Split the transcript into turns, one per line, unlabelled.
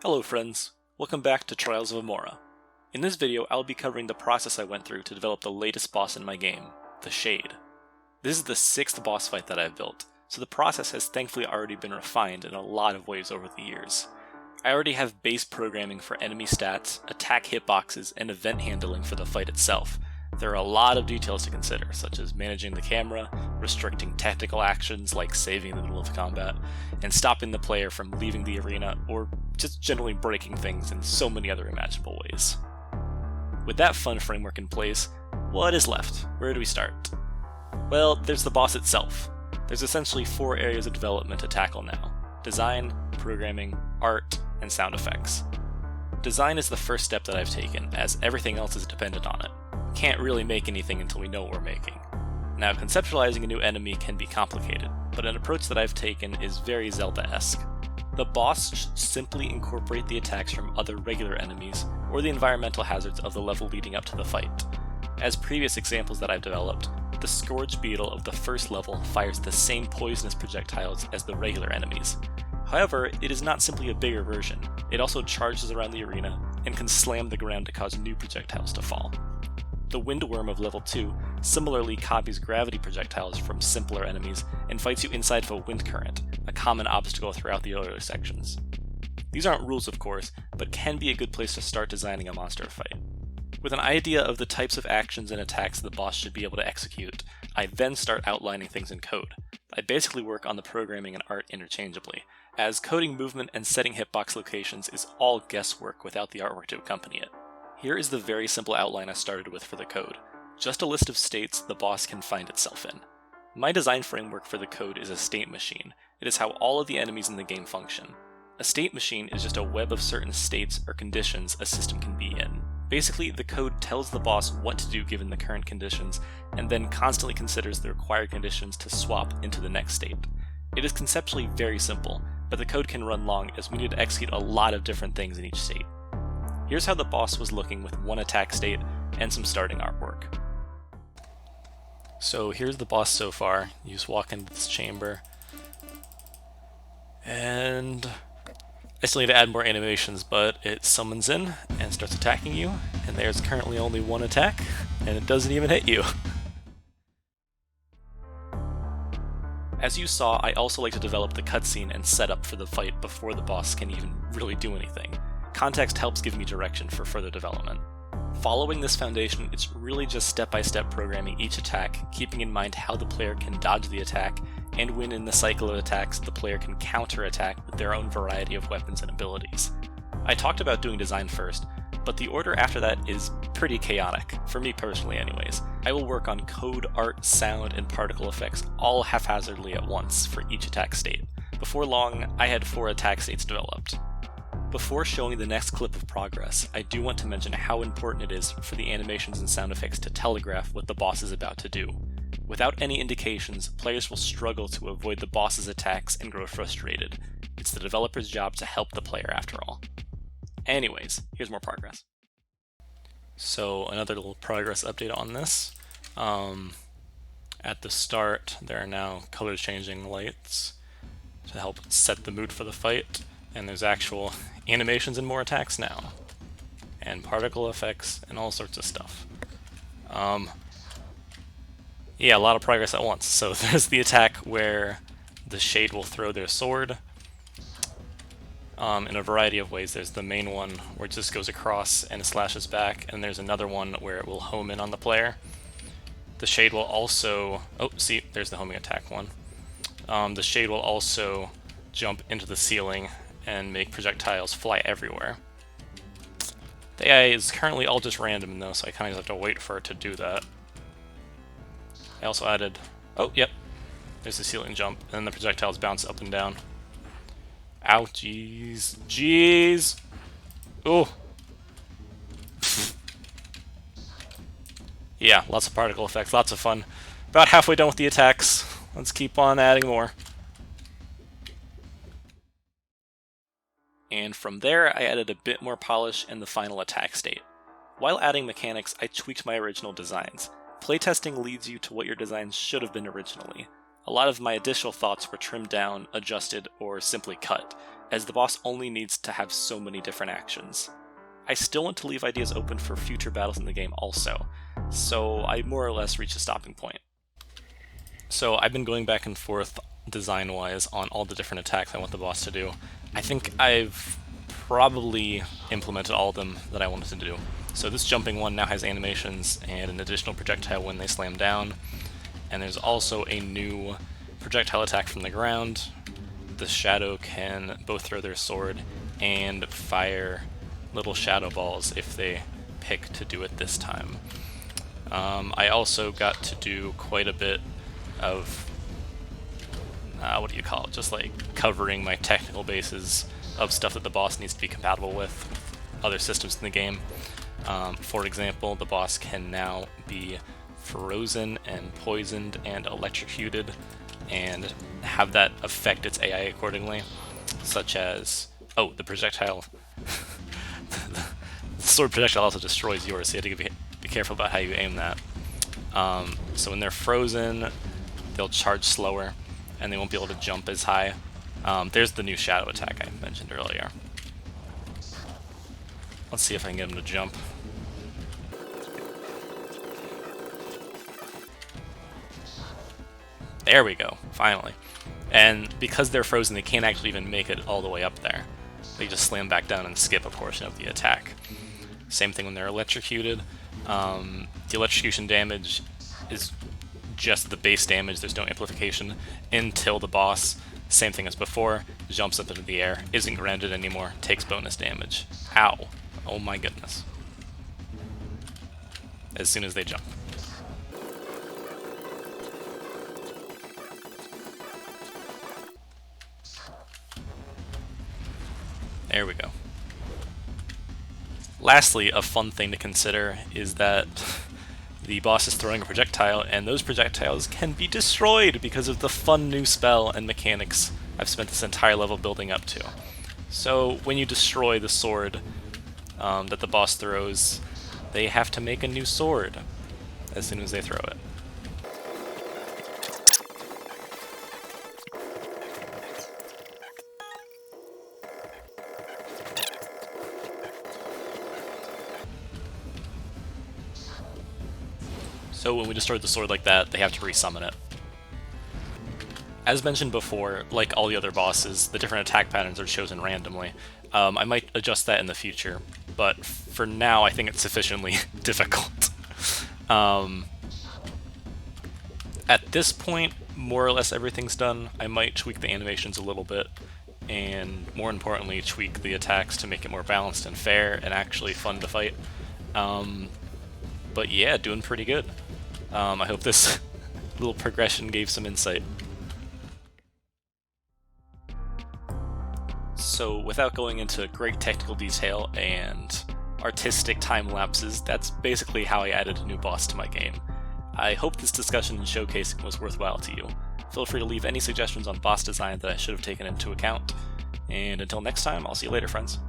Hello friends, welcome back to Trials of Imorah. In this video I'll be covering the process I went through to develop the latest boss in my game, the Shade. This is the 6th boss fight that I've built, so the process has thankfully already been refined in a lot of ways over the years. I already have base programming for enemy stats, attack hitboxes, and event handling for the fight itself. There are a lot of details to consider, such as managing the camera, restricting tactical actions like saving in the middle of combat, and stopping the player from leaving the arena, or just generally breaking things in so many other imaginable ways. With that fun framework in place, what is left? Where do we start? Well, there's the boss itself. There's essentially 4 areas of development to tackle now: design, programming, art, and sound effects. Design is the first step that I've taken, as everything else is dependent on it. Can't really make anything until we know what we're making. Now, conceptualizing a new enemy can be complicated, but an approach that I've taken is very Zelda-esque. The boss should simply incorporate the attacks from other regular enemies, or the environmental hazards of the level leading up to the fight. As previous examples that I've developed, the Scourge Beetle of the first level fires the same poisonous projectiles as the regular enemies. However, it is not simply a bigger version. It also charges around the arena and can slam the ground to cause new projectiles to fall. The Windworm of level 2 similarly copies gravity projectiles from simpler enemies and fights you inside of a wind current, a common obstacle throughout the earlier sections. These aren't rules, of course, but can be a good place to start designing a monster fight. With an idea of the types of actions and attacks the boss should be able to execute, I then start outlining things in code. I basically work on the programming and art interchangeably, as coding movement and setting hitbox locations is all guesswork without the artwork to accompany it. Here is the very simple outline I started with for the code, just a list of states the boss can find itself in. My design framework for the code is a state machine. It is how all of the enemies in the game function. A state machine is just a web of certain states or conditions a system can be in. Basically, the code tells the boss what to do given the current conditions, and then constantly considers the required conditions to swap into the next state. It is conceptually very simple, but the code can run long as we need to execute a lot of different things in each state. Here's how the boss was looking with one attack state and some starting artwork. So here's the boss so far. You just walk into this chamber, and I still need to add more animations, but it summons in and starts attacking you, and there's currently only one attack, and it doesn't even hit you. As you saw, I also like to develop the cutscene and setup for the fight before the boss can even really do anything. Context helps give me direction for further development. Following this foundation, it's really just step-by-step programming each attack, keeping in mind how the player can dodge the attack, and when in the cycle of attacks, the player can counter-attack with their own variety of weapons and abilities. I talked about doing design first, but the order after that is pretty chaotic, for me personally anyways. I will work on code, art, sound, and particle effects all haphazardly at once for each attack state. Before long, I had 4 attack states developed. Before showing the next clip of progress, I do want to mention how important it is for the animations and sound effects to telegraph what the boss is about to do. Without any indications, players will struggle to avoid the boss's attacks and grow frustrated. It's the developer's job to help the player after all. Anyways, here's more progress. So another little progress update on this. At the start, there are now color changing lights to help set the mood for the fight. And there's actual animations and more attacks now, and particle effects and all sorts of stuff. Yeah, a lot of progress at once. So there's the attack where the Shade will throw their sword in a variety of ways. There's the main one where it just goes across and it slashes back, and there's another one where it will home in on the player. The Shade will also... oh, see, there's the homing attack one. The Shade will also jump into the ceiling and make projectiles fly everywhere. The AI is currently all just random though, so I kind of have to wait for it to do that. I also added... oh, yep. There's the ceiling jump, and then the projectiles bounce up and down. Ow, jeez. Jeez! Oh! Yeah, lots of particle effects, lots of fun. About halfway done with the attacks. Let's keep on adding more. And from there, I added a bit more polish in the final attack state. While adding mechanics, I tweaked my original designs. Playtesting leads you to what your designs should have been originally. A lot of my additional thoughts were trimmed down, adjusted, or simply cut. as the boss only needs to have so many different actions. I still want to leave ideas open for future battles in the game also, so I more or less reached a stopping point. So I've been going back and forth design-wise on all the different attacks I want the boss to do. I think I've probably implemented all of them that I wanted to do. So this jumping one now has animations and an additional projectile when they slam down, and there's also a new projectile attack from the ground. The shadow can both throw their sword and fire little shadow balls if they pick to do it this time. I also got to do quite a bit of what do you call it, just like covering my technical bases of stuff that the boss needs to be compatible with other systems in the game. For example, the boss can now be frozen and poisoned and electrocuted and have that affect its AI accordingly, such as, oh, the projectile, the sword projectile also destroys yours, so you have to be careful about how you aim that. So when they're frozen, they'll charge slower, and they won't be able to jump as high. There's the new shadow attack I mentioned earlier. Let's see if I can get him to jump. There we go, finally. And because they're frozen, they can't actually even make it all the way up there. They just slam back down and skip a portion of the attack. Same thing when they're electrocuted. The electrocution damage is just the base damage, there's no amplification until the boss, same thing as before, jumps up into the air, isn't grounded anymore, takes bonus damage. Ow. Oh my goodness. As soon as they jump. There we go. Lastly, a fun thing to consider is that the boss is throwing a projectile, and those projectiles can be destroyed because of the fun new spell and mechanics I've spent this entire level building up to. So when you destroy the sword that the boss throws, they have to make a new sword as soon as they throw it. So when we destroyed the sword like that, they have to resummon it. As mentioned before, like all the other bosses, the different attack patterns are chosen randomly. I might adjust that in the future, but for now I think it's sufficiently difficult. At this point, more or less everything's done. I might tweak the animations a little bit, and more importantly, tweak the attacks to make it more balanced and fair and actually fun to fight. But yeah, doing pretty good. I hope this little progression gave some insight. So without going into great technical detail and artistic time lapses, that's basically how I added a new boss to my game. I hope this discussion and showcasing was worthwhile to you. Feel free to leave any suggestions on boss design that I should have taken into account. And until next time, I'll see you later, friends.